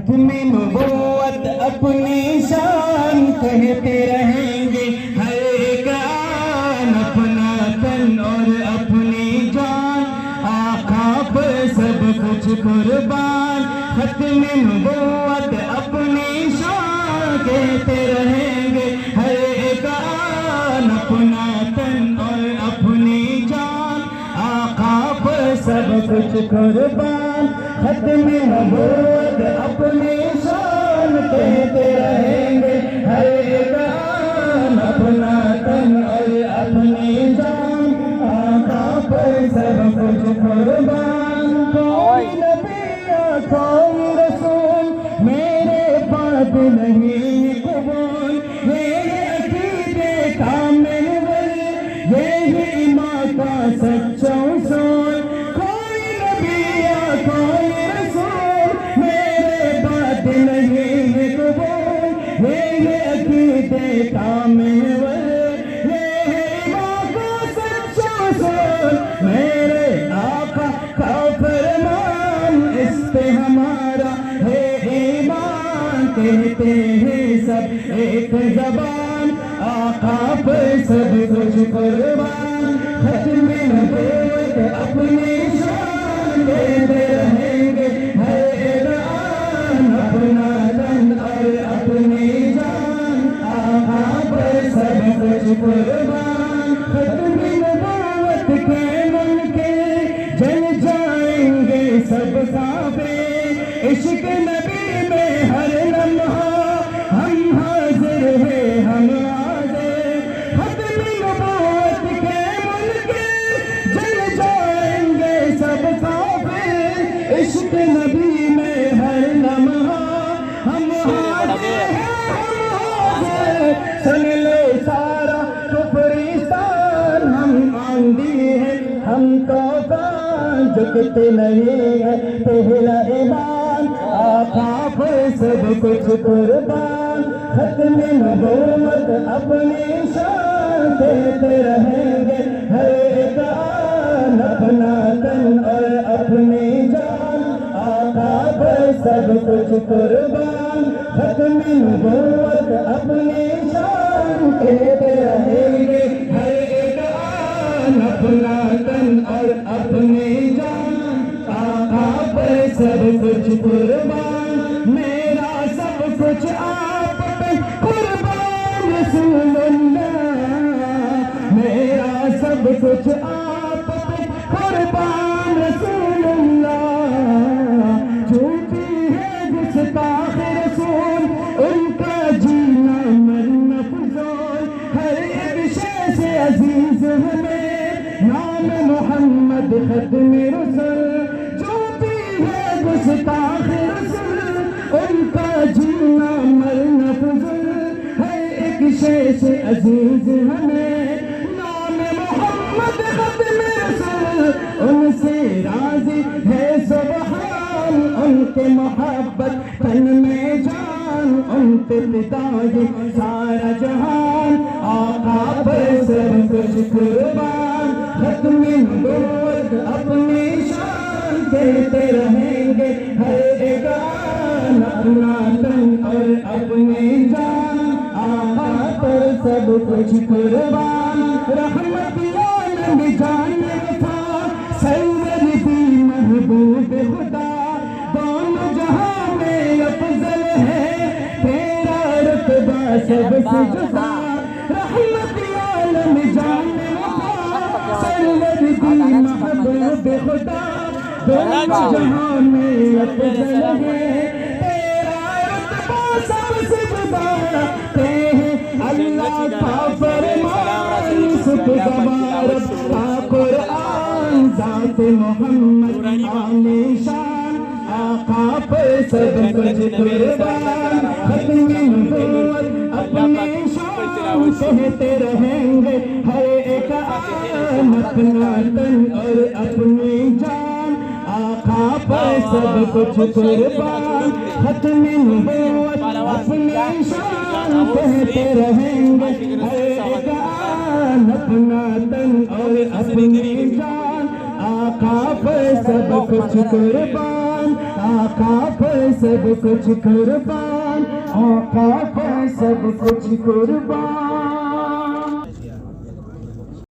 ختم نبوت اپنی شان کہتے رہیں گے ہر ایک آن، اپنا تن اور اپنی جان آقا پر سب کچھ قربان. ختم نبوت اپنی شان کہتے رہیں گے ہر ایک آن، اپنا تن اور اپنی جان آقا پر سب کچھ قربان. ختم نبوت اپنی شان کہتے رہیں گے ہر ایک آن، اپنا تن اور اپنی جان آقا پر سب کچھ قربان. کوئی نبی یا کوئی رسول میرے بعد نہیں قبول، یہ عقیدے کامل ہے، یہ ایمان کا سچا اصول. کوئی نبی یا کوئی رسول میرے بعد نہیں قبول، یہ عقیدے کامل ہے، یہ ایمان کا سچا اصول. میرے آقا کا فرمان اس پہ ہمارا ہے ایمان، کہتے ہیں سب ایک زبان آقا پر سب کچھ قربان. ختم نبوت اپنی شان کہتے رہیں گے ہر ایک آن، اپنا تن اور اپنی جان آقا پر سب کچھ قربان. ختم نبوت کے منکر جل جائیں گے سب کعبے، عشق نبی میں ہر لمحہ ہم حاضر ہیں ہم حاضر. ختم نبوت کے منکر جل جائیں گے سب کعبے، عشق نبی میں ہر لمحہ ہم حاضر ہیں ہم حاضر. سن لو سارا کفرستان ہم آندھی ہیں ہم طوفان، جھکتے نہیں ہے پہلا ایمان آقا پر سب کچھ قربان. ختم نبوت اپنی شان کہتے رہیں گے ہر ایک آن، اپنا تن اور اپنی جان آقا پر سب کچھ قربان. ختم نبوت اپنی شان کہتے رہیں گے ہر ایک آن، اپنا تن اور اپنی جان آقا پر سب کچھ قربان. میرا سب کچھ آپ پہ قربان رسول اللہ، میرا سب کچھ آپ پہ قربان رسول اللہ. جھوٹی ہے گستاخ رسول ان کا جینا مرنا فضول، ہر ایک شے سے عزیز ہمیں نام محمد ختم رسول. جھوٹی ہے گستاخ رسول ان کا جینا مرنا فضول، ہر ایک شے سے عزیز ہمیں نام محمد ختم رسول. ان سے راضی ہے سبحان، ان کے محبت تن میں جان، ان پہ پتائی سارا جہان آقا پر سب کچھ قربان. ختم نبوت اپنی شان کہتے رہیں گے ہر ایک آن، اپنا تن اور اپنی جان آقا پر سب کچھ قربان. رحمت عالم جان وفا سرور بھی محبوب خدا، دونوں جہاں میں افضل ہے تیرا رتبہ سب سے جدا. رحمت عالم جان وفا سرور بھی محبوب خدا، دونوں جہاں میں افضل ہے تیرا رتبہ سب سے جدا. اللہ کا فرمان سبحان کا قرآن، ذات محمد عالی شان آقا پر سب کچھ قربان. ختم نبوت اپنی شان کہتے رہیں گے ہر ایک آن، اپنا تن اور اپنی جان آقا پر سب کچھ قربان. ختم نبوت اپنی شان کہتے رہیں گے ہر ایک آن، اپنا تن اور اپنی جان آقا پر سب کچھ قربان. آقا پر سب کچھ قربان، آقا پر سب کچھ قربان.